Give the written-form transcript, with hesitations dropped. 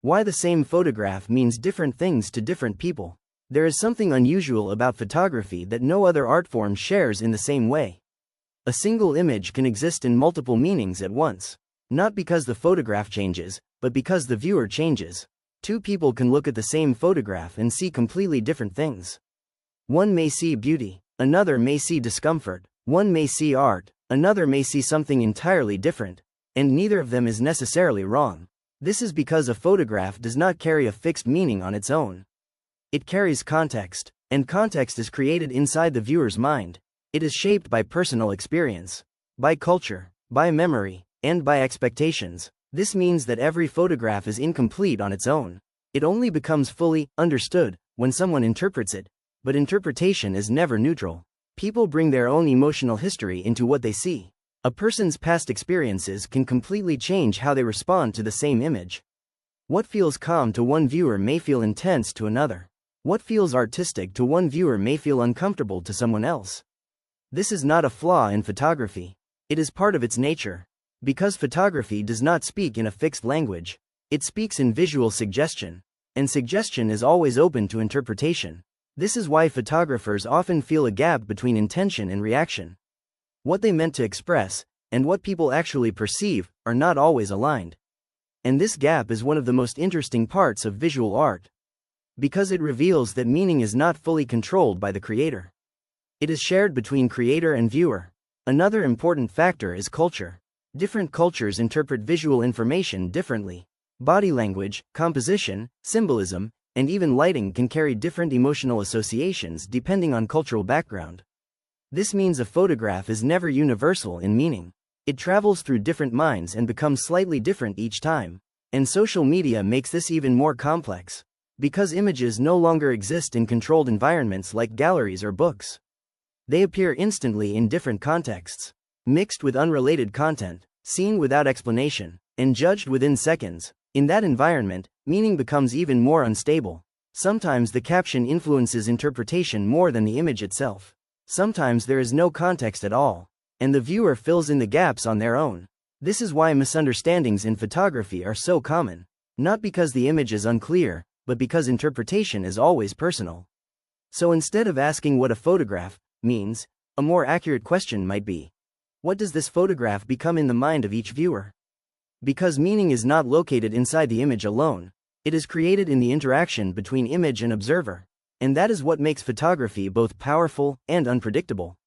Why the same photograph means different things to different people. There is something unusual about photography that no other art form shares in the same way. A single image can exist in multiple meanings at once. Not because the photograph changes, but because the viewer changes. Two people can look at the same photograph and see completely different things. One may see beauty, another may see discomfort, one may see art, another may see something entirely different, and neither of them is necessarily wrong. This is because a photograph does not carry a fixed meaning on its own. It carries context, and context is created inside the viewer's mind. It is shaped by personal experience, by culture, by memory, and by expectations. This means that every photograph is incomplete on its own. It only becomes fully understood when someone interprets it, but interpretation is never neutral. People bring their own emotional history into what they see. A person's past experiences can completely change how they respond to the same image. What feels calm to one viewer may feel intense to another. What feels artistic to one viewer may feel uncomfortable to someone else. This is not a flaw in photography. It is part of its nature. Because photography does not speak in a fixed language, it speaks in visual suggestion, and suggestion is always open to interpretation. This is why photographers often feel a gap between intention and reaction. What they meant to express, and what people actually perceive, are not always aligned. And this gap is one of the most interesting parts of visual art. Because it reveals that meaning is not fully controlled by the creator. It is shared between creator and viewer. Another important factor is culture. Different cultures interpret visual information differently. Body language, composition, symbolism, and even lighting can carry different emotional associations depending on cultural background. This means a photograph is never universal in meaning. It travels through different minds and becomes slightly different each time. And social media makes this even more complex. Because images no longer exist in controlled environments like galleries or books. They appear instantly in different contexts, mixed with unrelated content, seen without explanation, and judged within seconds. In that environment, meaning becomes even more unstable. Sometimes the caption influences interpretation more than the image itself. Sometimes there is no context at all, and the viewer fills in the gaps on their own. This is why misunderstandings in photography are so common. Not because the image is unclear, but because interpretation is always personal. So instead of asking what a photograph means, a more accurate question might be, what does this photograph become in the mind of each viewer? Because meaning is not located inside the image alone, it is created in the interaction between image and observer. And that is what makes photography both powerful and unpredictable.